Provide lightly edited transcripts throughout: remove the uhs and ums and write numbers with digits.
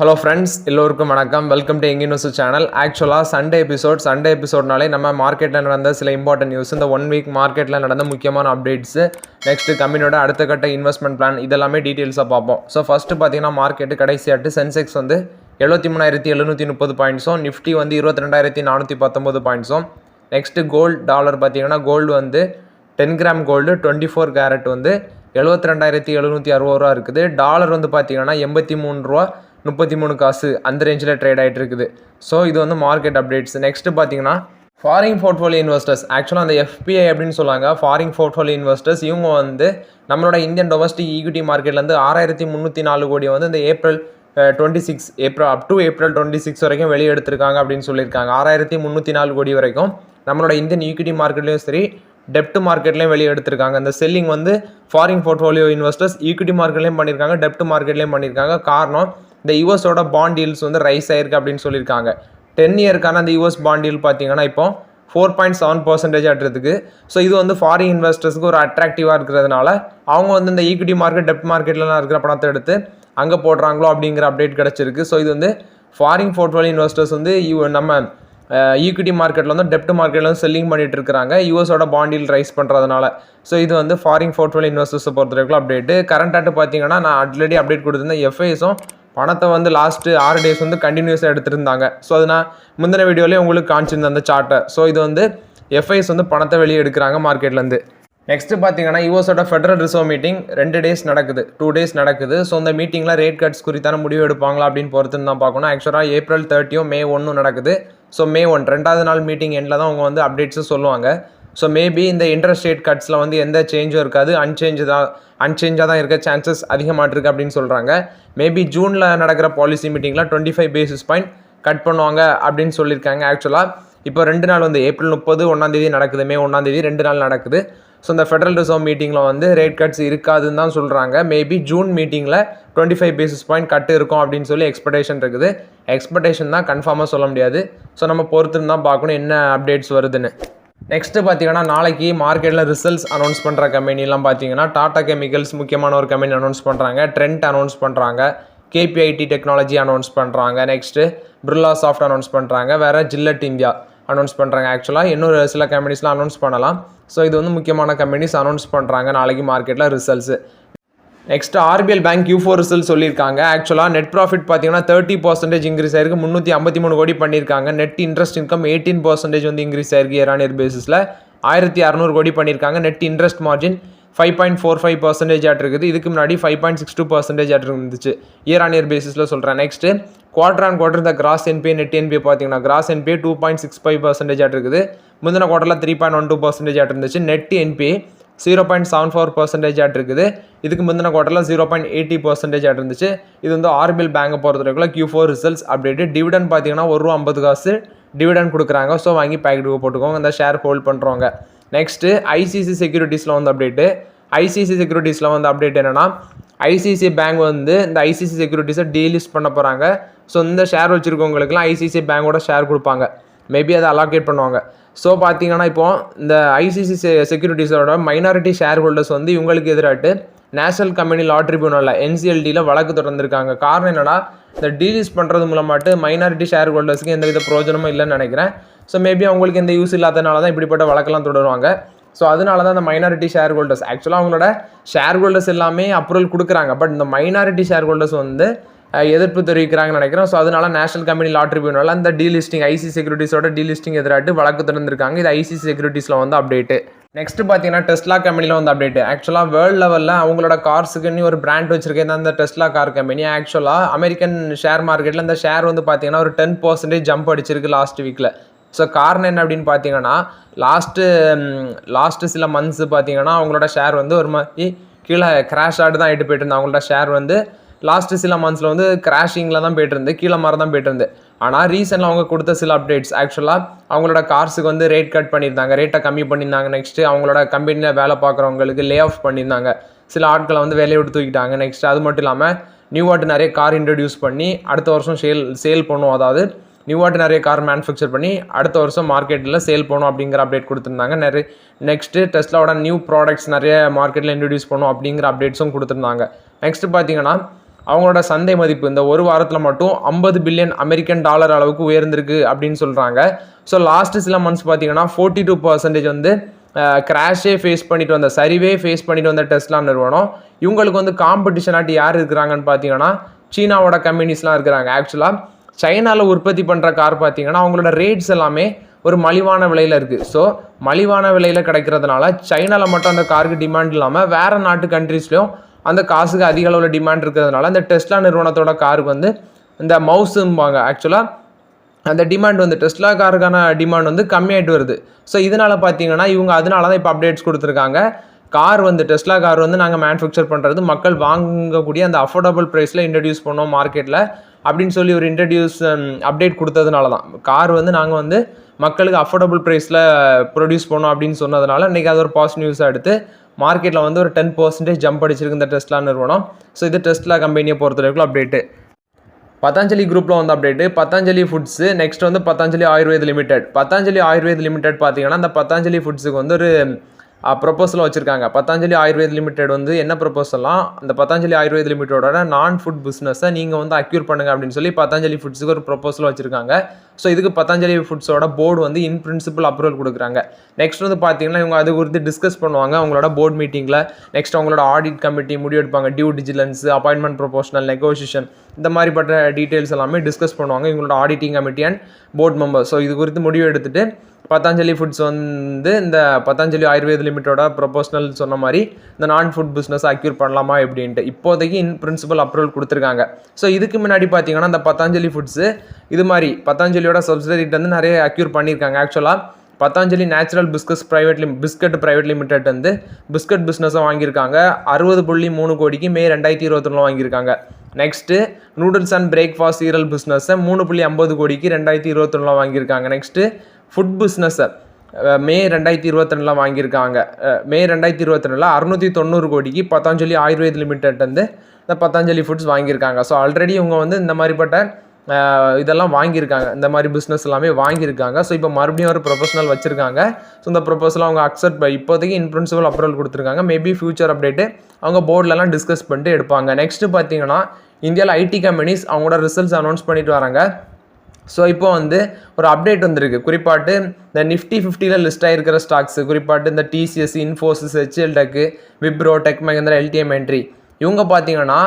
Hello friends, எல்லோருக்கும் வணக்கம். Welcome to எங்க நியூஸ் சேனல். ஆக்சுவலாக சண்டே எபிசோட்னாலே நம்ம மார்க்கெட்டில் நடந்த சில இம்பார்ட்டன்ட் நியூஸ், இந்த 1 வீக் மார்க்கெட்டில் நடந்த முக்கியமான அப்டேட்ஸு, நெக்ஸ்ட்டு கம்பெனியோட அடுத்த கட்ட இன்வெஸ்ட்மெண்ட் பிளான், இதெல்லாமே டீட்டெயில்ஸாக பார்ப்போம். ஸோ ஃபஸ்ட்டு பார்த்தீங்கன்னா மார்க்கெட்டு கடைசியாட்டு சென்செக்ஸ் வந்து 73,730 பாயிண்ட்ஸும், நிஃப்டி வந்து 22,419 பாயிண்ட்ஸும். நெக்ஸ்ட்டு கோல்டு டாலர் பார்த்தீங்கன்னா கோல்டு வந்து 10 கிராம் கோல்டு 24 கேரட் வந்து 72,760 ரூபா இருக்குது. டாலர் வந்து பார்த்தீங்கன்னா 83 ரூபா 33 காசு அந்த ரேஞ்சில் ட்ரேட் ஆகிட்டு இருக்குது. ஸோ இது வந்து மார்க்கெட் அப்டேட்ஸ். நெக்ஸ்ட்டு பார்த்தீங்கன்னா ஃபாரின் போர்ட்ஃபோலியோ இன்வெஸ்டர்ஸ், ஆக்சுவலாக அந்த FPI அப்படின்னு சொல்லுவாங்க, ஃபாரின் போர்ட்ஃபோலியோ இன்வெஸ்டர்ஸ். இவங்க வந்து நம்மளோட இந்தியன் டொமஸ்டிக் ஈக்விட்டி மார்க்கெட்லேருந்து 6,304 கோடி வந்து இந்த ஏப்ரல் 26 வரைக்கும் வெளியே எடுத்திருக்காங்க அப்படின்னு சொல்லியிருக்காங்க. 6,304 கோடி வரைக்கும் நம்மளோட இந்தியன் ஈக்விட்டி மார்க்கெட்லேயும் சரி, டெப்ட் மார்க்கெட்லேயும் வெளியே எடுத்திருக்காங்க. இந்த செல்லிங் வந்து ஃபாரின் போர்ட்ஃபோலியோ இன்வெஸ்டர்ஸ் ஈக்விட்டி மார்க்கெட்லேயும் பண்ணியிருக்காங்க, டெப்ட் மார்க்கெட்லேயும் பண்ணியிருக்காங்க. காரணம், இந்த யூஎஸோட பாண்ட் டீல்ஸ் வந்து ரைஸ் ஆயிருக்கு அப்படின்னு சொல்லியிருக்காங்க. 10 இயர்க்கான அந்த யூஎஸ் பாண்ட் டீல் பார்த்தீங்கன்னா இப்போ 4.7% ஆட்டுறதுக்கு. ஸோ இது வந்து ஃபாரின் இன்வெஸ்டர்ஸ்க்கு ஒரு அட்ராக்டிவாக இருக்கிறதுனால அவங்க வந்து இந்த ஈக்விட்டி மார்க்கெட், டெப்ட் மார்க்கெட்லாம் இருக்கிற பணத்தை எடுத்து அங்கே போடுறாங்களோ அப்படிங்கிற அப்டேட் கிடச்சிருக்கு. ஸோ இது வந்து ஃபாரின் போர்ட்ஃபோலியோ இன்வெஸ்டர்ஸ் வந்து நம்ம ஈக்விட்டி மார்க்கெட்டில் வந்து டெப்ட் மார்க்கெட்டில் வந்து செல்லிங் பண்ணிட்டு இருக்கிறாங்க, யூஎஸோட பாண்டில் ரைஸ் பண்ணுறதுனால. ஸோ இது வந்து ஃபாரின் போர்ட்ஃபோலியோ இன்வெஸ்டர்ஸை பொறுத்த வரைக்கும் அப்டேட்டு. கரண்ட் பார்த்தீங்கன்னா நான் ஆல்ரெடி அப்டேட் கொடுத்துருந்தேன். எஃப்ஐஸும் பணத்தை வந்து லாஸ்ட்டு 6 டேஸ் வந்து கண்டினியூஸாக எடுத்துருந்தாங்க. ஸோ அது நான் முந்தின வீடியோலேயே உங்களுக்கு காமிச்சிருந்தேன் அந்த சார்ட்டை. ஸோ இது வந்து எஃப்ஐஸ் வந்து பணத்தை வெளியே எடுக்கிறாங்க மார்க்கெட்லேருந்து. நெக்ஸ்ட்டு பார்த்தீங்கன்னா யூஎஸோட ஃபெடரல் ரிசர்வ் மீட்டிங் 2 டேஸ் நடக்குது, 2 டேஸ் நடக்குது. ஸோ இந்த மீட்டிங்கில் ரேட் கட்ஸ் குறித்தான முடிவு எடுப்பாங்களா அப்படின்னு பொறுத்துன்னு தான் பார்க்கணும். ஆக்சுவலாக ஏப்ரல் 30 May 1 நடக்குது. ஸோ May 1 2வது நாள் மீட்டிங் எண்டில் தான் அவங்க வந்து அப்டேட்ஸும் சொல்லுவாங்க. ஸோ மேபி இந்த இன்ட்ரெஸ்ட் ரேட் கட்ஸில் வந்து எந்த சேஞ்சும் இருக்காது, அன்சேஞ்சாக தான் இருக்க சான்சஸ் அதிகமாக இருக்குது அப்படின்னு சொல்கிறாங்க. மேபி ஜூனில் நடக்கிற பாலிசி மீட்டிங்கில் 25 பேசிஸ் பாயிண்ட் கட் பண்ணுவாங்க அப்படின்னு சொல்லியிருக்காங்க. ஆக்சுவலாக இப்போ 2 நாள் வந்து ஏப்ரல் 30 1 நடக்குது, May 1 2 நாள் நடக்குது. ஸோ இந்த ஃபெடரல் ரிசர்வ் மீட்டிங்கில் வந்து ரேட் கட்ஸ் இருக்காதுன்னு தான் சொல்கிறாங்க. மேபி ஜூன் மீட்டிங்கில் 25 பேசிஸ் பாயிண்ட் கட் இருக்கும் அப்படின்னு சொல்லி எக்ஸ்பெக்டேஷன் இருக்குது. எக்ஸ்பெக்டேஷன் தான், கன்ஃபார்மாக சொல்ல முடியாது. ஸோ நம்ம பொறுத்துன்னு தான் பார்க்கணும் என்ன அப்டேட்ஸ் வருதுன்னு. நெக்ஸ்ட்டு பார்த்தீங்கன்னா நாளைக்கு மார்க்கெட்டில் ரிசல்ட்ஸ் அனௌன்ஸ் பண்ணுற கம்பெனிலாம் பார்த்தீங்கன்னா டாடா கெமிக்கல்ஸ் முக்கியமான ஒரு கம்பெனி அனௌன்ஸ் பண்ணுறாங்க, ட்ரெண்ட் அனௌன்ஸ் பண்ணுறாங்க, KPIT டெக்னாலஜி அனௌன்ஸ் பண்ணுறாங்க, நெக்ஸ்ட்டு பிர்லா சாஃப்ட் அனௌன்ஸ் பண்ணுறாங்க, வேறு ஜில்லட் இந்தியா அனௌன்ஸ் பண்ணுறாங்க. ஆக்சுவலாக இன்னொரு சில கம்பெனிஸ்லாம் அனௌன்ஸ் பண்ணலாம். ஸோ இது வந்து முக்கியமான கம்பெனிஸ் அனௌன்ஸ் பண்ணுறாங்க நாளைக்கு மார்க்கெட்டில் results. Next RBL bank Q4 result சொல்லியிருக்காங்க. ஆக்சுவலாக நெட் ப்ராஃபிட் பார்த்தீங்கன்னா 30% இன்க்ரீஸ் ஆயிருக்கு, 353 கோடி பண்ணியிருக்காங்க. நெட் இன்ட்ரெஸ்ட் இன்கம் 18% வந்து இன்க்ரீஸ் ஆயிருக்கு இயர் ஆன் இயர் பேசிஸில், 1600 கோடி பண்ணியிருக்காங்க. நெட் இன்ட்ரெஸ்ட் மார்ஜின் 5.45% ஆட் இருக்குது. இதுக்கு முன்னாடி 5.62% ஆட் இருந்துச்சு இயர் ஆன் இயர் பேசிஸில் சொல்கிறேன். நெக்ஸ்ட்டு குவார்டர் ஆன் குவார்டர் இந்த கிராஸ் NPA நெட் NPA பார்த்தீங்கன்னா கிராஸ் NPA 2.65% ஆட் இருக்குது. முந்தின குவார்டரில் 3.12% ஆட் இருந்துச்சு. நெட் NPA 0.74% ஆட் இருக்குது. இதுக்கு முந்தின குவார்டரில் 0.80% ஆட் இருந்துச்சு. இது வந்து RBL பேங்கை பொறுத்த வரைக்கும் Q4 ரிசல்ட்ஸ் அப்டேட்டு. டிவிடன் பார்த்தீங்கன்னா ₹1.50 டிவிடன் கொடுக்குறாங்க. ஸோ வாங்கி பேக்கெட்டுக்கு போட்டுக்கோங்க, இந்த ஷேர் ஹோல்ட் பண்ணுறவங்க. நெக்ஸ்ட்டு ICICI செக்யூரிட்டிஸில் வந்து அப்டேட்டு. ICICI செக்யூரிட்டிஸில் வந்து அப்டேட் என்னென்னா, ICICI பேங்க் வந்து இந்த ICICI செக்யூரிட்டிஸை டீலிஸ்ட் பண்ண போகிறாங்க. ஸோ இந்த ஷேர் வச்சுருக்கவங்களுக்குலாம் ICICI பேங்கோட ஷேர் கொடுப்பாங்க, மேபி அதை அலாகேட் பண்ணுவாங்க. ஸோ பார்த்தீங்கன்னா இப்போது இந்த ICICI செக்யூரிட்டிஸோட மைனாரிட்டி ஷேர் ஹோல்டர்ஸ் வந்து இவங்களுக்கு எதிராட்டு நேஷனல் கம்பெனி லா ட்ரிபியூனலில் NCLTயில் வழக்கு தொடர்ந்துருக்காங்க. காரணம் என்னென்னா, இந்த டீலிஸ்ட் பண்ணுறது மூலமாட்டு மைனாரிட்டி ஷேர் ஹோல்டர்ஸ்க்கு எந்தவித பிரயோஜனமும் இல்லைன்னு நினைக்கிறேன். ஸோ மேபி அவங்களுக்கு எந்த யூஸ் இல்லாதனால தான் இப்படிப்பட்ட வழக்கெல்லாம் தொடருவாங்க. ஸோ அதனால தான் இந்த மைனாரிட்டி ஷேர் ஹோல்டர்ஸ், ஆக்சுவலாக அவங்களோட ஷேர் ஹோல்டர்ஸ் எல்லாமே அப்ரூவல் கொடுக்குறாங்க, பட் இந்த மைனாரிட்டி ஷேர் ஹோல்டர்ஸ் வந்து எதிர்ப்பு தெரிவிக்கிறாங்கன்னு நினைக்கிறேன். ஸோ அதனால நேஷனல் கம்பெனி லா ட்ரிபியூனலில் அந்த டீலிஸ்டிங் ICICI செக்யூரிட்டிஸோட டீலிஸ்டிங் எதிராட்டு வழக்கு தொடர்ந்துருக்காங்க. இது ICICI செக்யூரிட்டிஸில் வந்து அப்டேட்டு. நெக்ஸ்ட்டு பார்த்தீங்கன்னா டெஸ்லா கம்பெனியில் வந்து அப்டேட்டு. ஆக்சுவலாக வேர்ல்டு லெவலில் அவங்களோட கார்ஸுக்குன்னு ஒரு பிராண்ட் வச்சிருக்கேன் அந்த டெஸ்லா கார் கம்பெனி. ஆக்சுவலாக அமெரிக்கன் ஷேர் மார்க்கெட்டில் இந்த ஷேர் வந்து பார்த்தீங்கன்னா ஒரு 10% ஜம்ப் அடிச்சிருக்கு லாஸ்ட் வீக்கில். ஸோ காரணம் என்ன அப்படின்னு பார்த்தீங்கன்னா, லாஸ்ட்டு சில மந்த்ஸு பார்த்தீங்கன்னா அவங்களோட ஷேர் வந்து ஒரு மாதிரி கீழே கிராஷ் ஆகிட்டு தான் ஆகிட்டு போயிட்டு இருந்தது. அவங்களோட ஷேர் வந்து லாஸ்ட்டு சில மந்த்ஸில் வந்து கிராஷிங்கில் தான் போய்ட்டு இருந்து, கீழே மாதிரி தான் போய்ட்டு இருந்து. ஆனால் ரீசெண்டில் அவங்க கொடுத்த சில அப்டேட்ஸ், ஆக்சுவலாக அவங்களோட கார்ஸுக்கு வந்து ரேட் கட் பண்ணியிருந்தாங்க, ரேட்டை கம்மி பண்ணியிருந்தாங்க. நெக்ஸ்ட்டு அவங்களோட கம்பெனியில் வேலை பார்க்குறவங்களுக்கு லே ஆஃப் பண்ணியிருந்தாங்க, சில ஆட்களை வந்து வேலையை விட்டு தூக்கிட்டாங்க. நெக்ஸ்ட் அது மட்டும் இல்லாமல் நியூவாட்டு நிறைய கார் இன்ட்ரடியூஸ் பண்ணி அடுத்த வருஷம் சேல் பண்ணுவோம், அதாவது நியூவாட்டு நிறைய கார் மேனுஃபேக்சர் பண்ணி அடுத்த வருஷம் மார்க்கெட்டில் சேல் பண்ணும் அப்படிங்கிற அப்டேட் கொடுத்துருந்தாங்க. நெக்ஸ்ட்டு டெஸ்லாவோட நியூ ப்ராடக்ட்ஸ் நிறைய மார்க்கெட்டில் இன்ட்ரடியூஸ் பண்ணும் அப்படிங்கிற அப்டேட்ஸும் கொடுத்துருந்தாங்க. நெக்ஸ்ட்டு பார்த்தீங்கன்னா அவங்களோட சந்தை மதிப்பு இந்த ஒரு வாரத்தில் மட்டும் 50 பில்லியன் அமெரிக்கன் டாலர் அளவுக்கு உயர்ந்திருக்கு அப்படின்னு சொல்கிறாங்க. ஸோ லாஸ்ட் சில மந்த்ஸ் பார்த்தீங்கன்னா 42% வந்து கிராஷே ஃபேஸ் பண்ணிட்டு வந்த சரிவே ஃபேஸ் பண்ணிட்டு வந்த டெஸ்லா நிறுவனம். இவங்களுக்கு வந்து காம்படிஷனாட்டி யார் இருக்கிறாங்கன்னு பார்த்தீங்கன்னா சீனாவோட கம்பெனிஸ்லாம் இருக்கிறாங்க. ஆக்சுவலாக சைனாவில் உற்பத்தி பண்ணுற கார் பார்த்தீங்கன்னா அவங்களோட ரேட்ஸ் எல்லாமே ஒரு மலிவான விலையில் இருக்குது. ஸோ மலிவான விலையில் கிடைக்கிறதுனால சைனாவில் மட்டும் அந்த காருக்கு டிமாண்ட் இல்லாமல் வேறு நாட்டு கண்ட்ரீஸ்லையும் அந்த காசுக்கு அதிக அளவில் டிமாண்ட் இருக்கிறதுனால இந்த டெஸ்லா நிறுவனத்தோட காருக்கு வந்து இந்த மவுஸும்பாங்க. ஆக்சுவலாக அந்த டிமாண்ட் வந்து டெஸ்லா காருக்கான டிமாண்ட் வந்து கம்மியாகிட்டு வருது. ஸோ இதனால் பார்த்தீங்கன்னா இவங்க அதனால தான் இப்போ அப்டேட்ஸ் கொடுத்துருக்காங்க. கார் வந்து டெஸ்லா கார் வந்து நாங்கள் மேனுஃபேக்சர் பண்ணுறது மக்கள் வாங்கக்கூடிய அந்த அஃபோர்டபுள் ப்ரைஸில் இன்ட்ரடியூஸ் பண்ணோம் மார்க்கெட்டில் அப்படின்னு சொல்லி ஒரு அப்டேட் கொடுத்ததுனால தான் கார் வந்து நாங்கள் வந்து மக்களுக்கு அஃபோர்டபுள் ப்ரைஸில் ப்ரொடியூஸ் பண்ணோம் அப்படின்னு சொன்னதுனால இன்றைக்கி அது ஒரு பாசிட்டிவ் நியூஸாக எடுத்து மார்க்கெட்டில் வந்து ஒரு 10% ஜம்ப் அடிச்சிருக்கு இந்த டெஸ்லா நிறுவனம். ஸோ இது டெஸ்லா கம்பெனியை பொறுத்தவரைக்கும் அப்டேட்டு. பதஞ்சலி குரூப்பில் வந்து அப்டேட்டு. பதஞ்சலி ஃபுட்ஸு நெக்ஸ்ட் வந்து பதஞ்சலி ஆயுர்வேத் லிமிடெட். பதஞ்சலி ஆயுர்வேத் லிமிடெட் பார்த்தீங்கன்னா அந்த பதஞ்சலி ஃபுட்ஸுக்கு வந்து ஒரு ப்ரொப்போசல் வச்சுருக்காங்க. பதஞ்சலி ஆயுர்வேத் லிமிடெட் வந்து என்ன ப்ரொப்போசல்லாம் அந்த பதஞ்சலி ஆயுர்வேத் லிமிட்டோட நான் ஃபுட் பிஸ்னஸை நீங்கள் வந்து அக்யூர் பண்ணுங்க அப்படின்னு சொல்லி பதஞ்சலி ஃபுட்ஸுக்கு ஒரு ப்ரொப்போசல் வச்சுருக்காங்க. ஸோ இதுக்கு பதஞ்சலி ஃபுட்ஸோட போர்டு வந்து இன் பிரின்சிபல் அப்ரூவல் கொடுக்குறாங்க. நெக்ஸ்ட் வந்து பார்த்தீங்கன்னா இவங்க அது குறித்து டிஸ்கஸ் பண்ணுவாங்க அவங்களோட போர்டு மீட்டிங்கில். நெக்ஸ்ட் அவங்களோட ஆடிட் கமிட்டி முடிவெடுப்பாங்க. Due diligence, appointment professional, negotiation இந்த மாதிரிப்பட்ட டீட்டெயில்ஸ் எல்லாமே டிஸ்கஸ் பண்ணுவாங்க இவங்களோட auditing committee and board member. So இது குறித்து முடிவு எடுத்துட்டு பதஞ்சலி ஃபுட்ஸ் வந்து இந்த பதஞ்சலி ஆயுர்வேத் லிமிட்டோட ப்ரொபோஷனல் சொன்ன மாதிரி இந்த நான் ஃபுட் பிஸ்னஸ் அக்யூர் பண்ணலாமா எப்படின்ட்டு இப்போதைக்கு இன் பிரின்சிபல் அப்ரூவல் கொடுத்துருக்காங்க. ஸோ இதுக்கு முன்னாடி பார்த்தீங்கன்னா இந்த பதஞ்சலி ஃபுட்ஸு இது மாதிரி பதஞ்சலியோட சப்சிடரிட்டு வந்து நிறைய அக்யூர் பண்ணியிருக்காங்க. ஆக்சுவலாக Patanjali natural biscuit private limited வந்து பிஸ்கட் பிஸ்னஸை வாங்கியிருக்காங்க. 60.3 கோடிக்கு மே 2021 வாங்கியிருக்காங்க. Next noodles and breakfast serial பிஸ்னஸை 3.50 கோடிக்கு 2021 வாங்கியிருக்காங்க. நெக்ஸ்ட்டு ஃபுட் பிஸ்னஸை மே 2022 வாங்கியிருக்காங்க. மே 2022 690 கோடிக்கு பதஞ்சலி ஆயுர்வேத் லிமிடெட் வந்து இந்த பதஞ்சலி ஃபுட்ஸ் வாங்கியிருக்காங்க. ஸோ ஆல்ரெடி இவங்க வந்து இந்த மாதிரிப்பட்ட இதெல்லாம் வாங்கியிருக்காங்க. இந்த மாதிரி பிஸ்னஸ் எல்லாமே வாங்கியிருக்காங்க. ஸோ இப்போ மறுபடியும் ஒரு ப்ரொபோஷனல் வச்சுருக்காங்க. ஸோ இந்த ப்ரொபோசல் அவங்க அக்செப்ட் இப்போதைக்கு இன் பிரின்சிபல் அப்ரூவல் கொடுத்துருக்காங்க. மேபி ஃபியூச்சர் அப்டேட்டு அவங்க போர்டிலலாம் டிஸ்கஸ் பண்ணிட்டு எடுப்பாங்க. நெக்ஸ்ட்டு பார்த்தீங்கன்னா இந்தியாவில் ஐடி கம்பெனிஸ் அவங்களோட ரிசல்ட்ஸ் அனௌன்ஸ் பண்ணிட்டு வராங்க. ஸோ இப்போ வந்து ஒரு அப்டேட் வந்திருக்கு. குறிப்பாட்டு இந்த நிஃப்டி 50 லிஸ்ட் ஆகிருக்கிற ஸ்டாக்ஸு குறிப்பாட்டு இந்த டிசிஎஸ், இன்ஃபோசிஸ், ஹெச்எல்டெக்கு, விப்ரோ, டெக் மஹிந்திரா, எல்டிஎம் என்ட்ரி இவங்க பார்த்தீங்கன்னா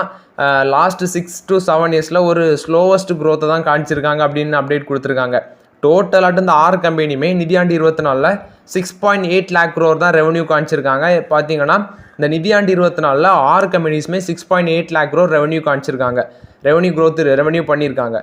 லாஸ்ட் 6 to 7 இயர்ஸில் ஒரு ஸ்லோவஸ்ட் க்ரோத்தை தான் காமிச்சிருக்காங்க அப்படின்னு அப்டேட் கொடுத்துருக்காங்க. டோட்டலாட்டு இந்த 6 கம்பெனியுமே நிதியாண்டு 24 6.8 lakh crore தான் ரெவன்யூ காமிச்சிருக்காங்க. பார்த்தீங்கன்னா இந்த நிதியாண்டு 24 6 கம்பெனிஸுமே 6.8 lakh crore ரெவன்யூ காமிச்சிருக்காங்க. ரெவன்யூ பண்ணியிருக்காங்க.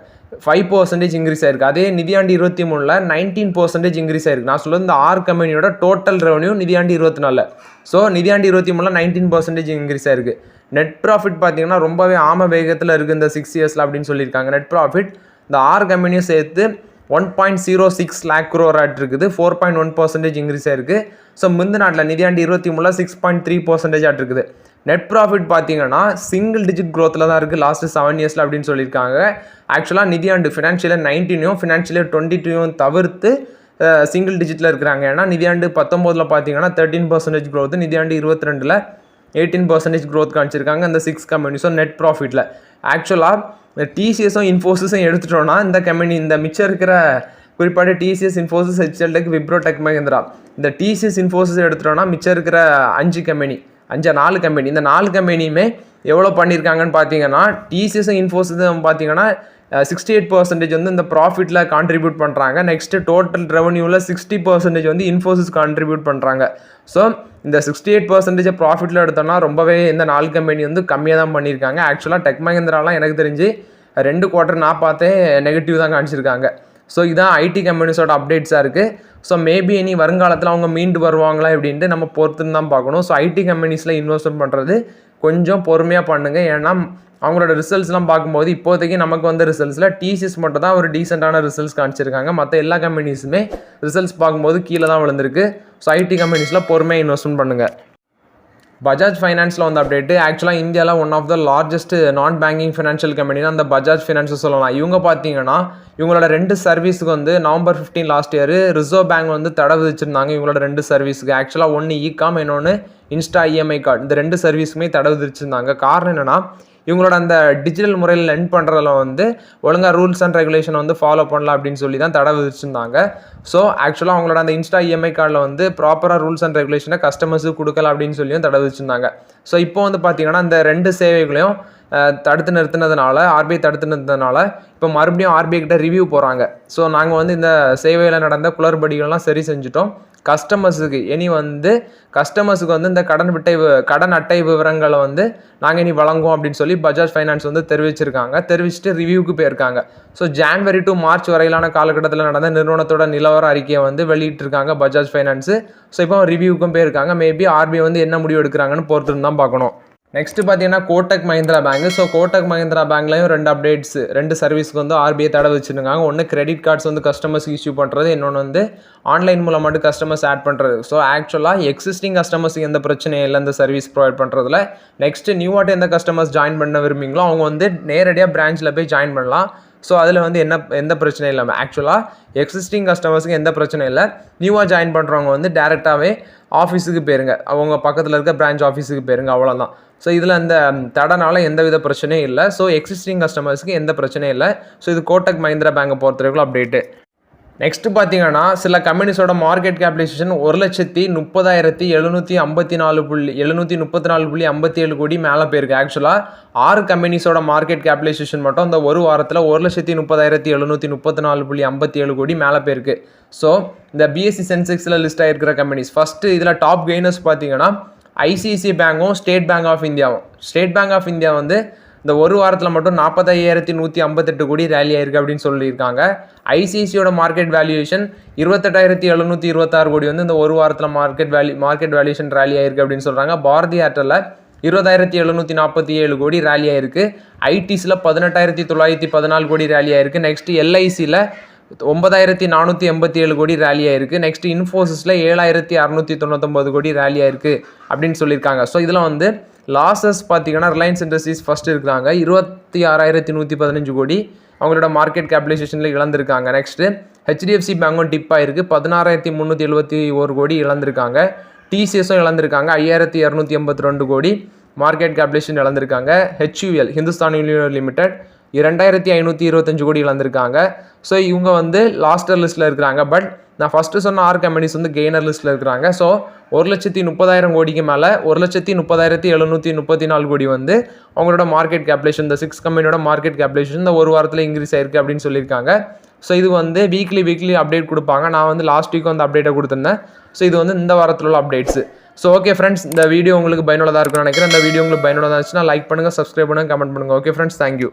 5% இன்க்ரீஸ் ஆயிருக்கு. அதே நிதியாண்டு 23 19% இன்க்ரீஸ் ஆயிருக்கு. நான் சொல்லுறது இந்த 6 கம்பெனியோட டோட்டல் ரெவன்யூ நிதியாண்டு 24. ஸோ நிதியாண்டு 23 19% இன்க்ரீஸ் ஆயிருக்கு. நெட் ப்ராஃபிட் பார்த்தீங்கன்னா ரொம்பவே ஆம வேகத்தில் இருக்குது இந்த 6 இயர்ஸில் அப்படின்னு சொல்லியிருக்காங்க. நெட் ப்ராஃபிட் இந்த 6 கம்பெனியும் சேர்த்து 1.06 lakh crore இருக்குது. 4.1% இன்க்ரீஸ் ஆயிருக்கு. ஸோ முந்த நாட்டில் நிதியாண்டு 23 6.3% இருக்குது. நெட் ப்ராஃபிட் பார்த்தீங்கன்னா சிங்கிள் டிஜிட் க்ரோத்தில் தான் இருக்குது லாஸ்ட்டு 7 இயர்ஸில் அப்படின்னு சொல்லியிருக்காங்க. ஆக்சுவலாக நிதியாண்டு ஃபினான்ஷியல் 19 ஃபினான்ஷியல் 22 தவிர்த்து சிங்கிள் டிஜிட்டில் இருக்கிறாங்க. ஏன்னா நிதியாண்டு 19 பார்த்தீங்கன்னா 13% க்ரோத், நிதியாண்டு 22 18% க்ரோத் காமிச்சிருக்காங்க இந்த 6 கம்பெனிஸும் நெட் ப்ராஃபிட்டில். ஆக்சுவலாக இந்த டிசிஎஸும் இன்ஃபோசிஸும் எடுத்துட்டோன்னா இந்த கம்பெனி இந்த மிச்சம் இருக்கிற குறிப்பாடு டிசிஎஸ், இன்ஃபோசிஸ், ஹெச்எல்டெக், விப்ரோ, டெக் மஹிந்திரா இந்த டிசிஎஸ் இன்ஃபோசிஸ் எடுத்துட்டோன்னா மிச்சம் இருக்கிற 4 கம்பெனி இந்த 4 கம்பெனியுமே எவ்வளோ பண்ணியிருக்காங்கன்னு பார்த்தீங்கன்னா டிசிஎஸும் இன்ஃபோசிஸும் பார்த்தீங்கன்னா 68% வந்து இந்த ப்ராஃபிட்டில் கான்ட்ரிபியூட் பண்ணுறாங்க. நெக்ஸ்ட்டு டோட்டல் ரெவன்யூவில் 60% வந்து இன்ஃபோசிஸ் கான்ட்ரிபியூட் பண்ணுறாங்க. ஸோ இந்த 68% ப்ராஃபிட்டில் எடுத்தோன்னா ரொம்பவே இந்த 4 கம்பெனி வந்து கம்மியாக தான் பண்ணியிருக்காங்க. ஆக்சுவலாக டெக் மஹிந்திராலாம் எனக்கு தெரிஞ்சு 2 குவார்ட்டர் நான் பார்த்தேன் நெகட்டிவ் தான் காமிச்சிருக்காங்க. ஸோ இதான் ஐடி கம்பெனிஸோட அப்டேட்ஸாக இருக்குது. ஸோ மேபி இனி வருங்காலத்தில் அவங்க மீண்டு வருவாங்களா அப்படின்ட்டு நம்ம பொறுத்துன்னு தான் பார்க்கணும். ஸோ ஐடி கம்பெனிஸில் இன்வெஸ்ட்மெண்ட் பண்ணுறது கொஞ்சம் பொறுமையாக பண்ணுங்கள். ஏன்னா அவங்களோட ரிசல்ட்ஸ்லாம் பார்க்கும்போது இப்போதைக்கு நமக்கு வந்த ரிசல்ட்ஸில் டிசிஎஸ் மட்டும் தான் ஒரு டீசெண்டான ரிசல்ட்ஸ் காமிச்சிருக்காங்க. மற்ற எல்லா கம்பெனிஸுமே ரிசல்ட்ஸ் பார்க்கும்போது கீழே தான் விழுந்திருக்கு. ஸோ ஐடி கம்பெனிஸில் பொறுமையாக இன்வெஸ்ட்மெண்ட் பண்ணுங்கள். பஜாஜ் ஃபைனான்ஸில் வந்து அப்டேட்டு. ஆக்சுவலாக இந்தியாவில் ஒன் ஆஃப் த லார்ஜஸ்ட் நான் பேங்கிங் ஃபினான்ஷியல் கம்பெனினா அந்த பஜாஜ் ஃபினான்ஸை சொல்லலாம். இவங்க பார்த்தீங்கன்னா இவங்களோட 2 சர்வீஸுக்கு வந்து November 15 last year reserve bank வந்து தடை விதிச்சிருந்தாங்க இவங்களோட 2 சர்வீஸுக்கு. ஆக்சுவலாக ஒன்று இகாம், இன்னொன்று இன்ஸ்டா இஎம்ஐ கார்டு. இந்த 2 சர்வீஸுமே தடை விதிச்சிருந்தாங்க. காரணம் என்னென்னா இவங்களோட அந்த டிஜிட்டல் முறையில் லெண்ட் பண்ணுறதுல வந்து ஒழுங்காக ரூல்ஸ் அண்ட் ரெகுலேஷன் வந்து ஃபாலோ பண்ணலாம் அப்படின்னு சொல்லி தான் தடை விதிச்சிருந்தாங்க. ஸோ ஆக்சுவலாக அவங்களோட அந்த இன்ஸ்டா இஎம்ஐ கார்டில் வந்து ப்ராப்பராக ரூல்ஸ் அண்ட் ரெகுலேஷனை கஸ்டமர்ஸுக்கு கொடுக்கல அப்படின்னு சொல்லியும் தடை விதிச்சிருந்தாங்க. ஸோ இப்போ வந்து பார்த்தீங்கன்னா இந்த 2 சேவைகளையும் தடுத்து நிறுத்தினதுனால, ஆர்பிஐ தடுத்து நிறுத்தினதுனால இப்போ மறுபடியும் ஆர்பிஐ கிட்ட ரிவ்யூ போகிறாங்க. ஸோ நாங்கள் வந்து இந்த சேவையில் நடந்த குளறுபடிகள்லாம் சரி செஞ்சுட்டோம். கஸ்டமர்ஸுக்கு வந்து இந்த கடன் அட்டை விவரங்களை வந்து நாங்கள் இனி வழங்குவோம் அப்படின்னு சொல்லி பஜாஜ் ஃபைனான்ஸ் வந்து தெரிவிச்சுட்டு ரிவ்யூக்கு போயிருக்காங்க. ஸோ ஜான்வரி டு மார்ச் வரையிலான காலகட்டத்தில் நடந்த நிறுவனத்தோட நிலவர அறிக்கையை வந்து வெளியிட்டிருக்காங்க பஜாஜ் ஃபைனான்ஸு. ஸோ இப்போ ரிவ்யூக்கும் போயிருக்காங்க. மேபி ஆர்பிஐ வந்து என்ன முடிவு எடுக்கிறாங்கன்னு பொறுத்துன்னு தான் பார்க்கணும். நெக்ஸ்ட் பார்த்தீங்கன்னா கோட்டக் மஹிந்திரா பேங்க். ஸோ கோட்டக் மஹிந்திரா பேங்க்லையும் 2 அப்டேட்ஸ், 2 சர்வீஸ்க்கு வந்து ஆர்பிஐ தடை வச்சுருக்காங்க. ஒன்று கிரெடிட் கார்ட்ஸ் வந்து கஸ்டமர்ஸ்க்கு இஷ்யூ பண்ணுறது, இன்னொன்று வந்து ஆன்லைன் மூலம் மட்டும் கஸ்டமர்ஸ் ஆட் பண்ணுறது. ஸோ ஆக்சுவலாக எக்ஸிஸ்டிங் கஸ்டமர்ஸுக்கு எந்த பிரச்சனையும் இல்லை இந்த சர்வீஸ் ப்ரொவைட் பண்ணுறதுல. நெக்ஸ்ட்டு நியூவாக எந்த கஸ்டமர்ஸ் ஜாயின் பண்ண விரும்புங்களோ அவங்க வந்து நேரடியாக பிரான்ச்சில் போய் ஜாயின் பண்ணலாம். ஸோ அதில் வந்து எந்த பிரச்சனையும் இல்லாமல் ஆக்சுவலாக எக்ஸிஸ்டிங் கஸ்டமர்ஸுக்கு எந்த பிரச்சனையும் இல்லை. நியூவாக ஜாயின் பண்ணுறவங்க வந்து டேரெக்டாகவே ஆஃபீஸுக்கு போயிருங்க, அவங்க பக்கத்தில் இருக்க பிரான்ச் ஆஃபீஸுக்கு போயிருங்க, அவ்வளோதான். ஸோ இதில் இந்த தடனால எந்தவித பிரச்சனையும் இல்லை. ஸோ எக்ஸிஸ்டிங் கஸ்டமர்ஸுக்கு எந்த பிரச்சனையும் இல்லை. ஸோ இது கோட்டக் மஹிந்திரா பேங்கை பொறுத்தவரைக்கும் அப்டேட்டு. நெக்ஸ்ட் பார்த்தீங்கன்னா சில கம்பெனிஸோட மார்க்கெட் கேபிடலைசேஷன் 1,30,734.57 கோடி மேலே போயிருக்கு. ஆக்சுவலாக 6 கம்பெனிஸோட மார்க்கெட் கேபிடலைசேஷன் மட்டும் இந்த ஒரு வாரத்தில் 1,30,734.57 கோடி மேலே போயிருக்கு. ஸோ இந்த பிஎஸ்சி சென்செக்ஸில் லிஸ்ட் ஆகிருக்கிற கம்பெனிஸ் ஃபஸ்ட்டு இதில் டாப் கெய்னர்ஸ் பார்த்தீங்கன்னா ஐசிஐசிஐ பேங்கும் ஸ்டேட் பேங்க் ஆஃப் இந்தியாவும். ஸ்டேட் பேங்க் ஆஃப் இந்தியா வந்து இந்த ஒரு வாரத்தில் மட்டும் 45,158 கோடி ரேலி ஆயிருக்கு அப்படின்னு சொல்லியிருக்காங்க. ஐசிஐசியோட மார்க்கெட் வேல்யூவேஷன் 28,726 கோடி வந்து இந்த ஒரு வாரத்தில் மார்க்கெட் வேல்யூவேஷன் ரேலி ஆயிருக்கு அப்படின்னு சொல்கிறாங்க. பாரதி ஏர்டெல்லில் 20,747 கோடி ரேலி ஆயிருக்கு. ஐடிஸில் 18,914 கோடி ரேலி ஆயிருக்கு. நெக்ஸ்ட் எல்ஐசியில் 9,487 கோடி ரேலி ஆயிருக்கு. நெக்ஸ்ட் இன்ஃபோசிஸில் 7,699 கோடி ரேலி ஆயிருக்கு அப்படின்னு சொல்லியிருக்காங்க. ஸோ இதில் வந்து லாஸஸ் பார்த்தீங்கன்னா ரிலையன்ஸ் இண்டஸ்ட்ரீஸ் ஃபஸ்ட் இருக்கிறாங்க, 26,115 கோடி அவங்களோட மார்க்கெட் கேபிடலைசேஷனில் இழந்திருக்காங்க. நெக்ஸ்ட்டு ஹெச்டிஎஃப்சி பேங்கும் டிப் ஆயிருக்கு, 16,371 கோடி இழந்திருக்காங்க. டிசிஎஸும் இழந்திருக்காங்க, 5,282 கோடி மார்க்கெட் கேபிடலைசேஷன் இழந்திருக்காங்க. ஹெச்யூஎல் ஹிந்துஸ்தான் யூனிலிவர் லிமிடெட் 2,525 கோடி இழந்திருக்காங்க. ஸோ இவங்க வந்து லாஸ்டர் லிஸ்ட்டில் இருக்கிறாங்க. பட் நான் ஃபஸ்ட்டு சொன்ன 6 கம்பெனிஸ் வந்து கெய்னர் லிஸ்ட்டில் இருக்கிறாங்க. ஸோ 1,30,000 கோடிக்கு மேலே 1,30,734 கோடி வந்து அவங்களோட மார்க்கெட் கேபிடலைசேஷன், இந்த 6 கம்பெனியோட மார்க்கெட் கேபிடலைசேஷன் இந்த ஒரு வாரத்தில் இன்க்ரீஸ் ஆயிருக்கு அப்படின்னு சொல்லியிருக்காங்க. ஸோ இது வந்து வீக்லி அப்டேட் கொடுப்பாங்க. நான் வந்து லாஸ்ட் வீக் வந்து அப்டேட்டை கொடுத்துருந்தேன். ஸோ இது வந்து இந்த வாரத்தில் உள்ள அப்டேட்ஸு. ஸோ ஓகே ஃப்ரெண்ட்ஸ், இந்த வீடியோ உங்களுக்கு பயனுள்ளதாக இருக்குன்னு நினைக்கிறேன். இந்த வீடியோ உங்களுக்கு பயனுள்ளதாக இருந்துச்சுன்னா லைக் பண்ணுங்கள், சப்ஸ்கிரைப் பண்ணுங்கள், கமெண்ட் பண்ணுங்கள். Okay friends, thank you.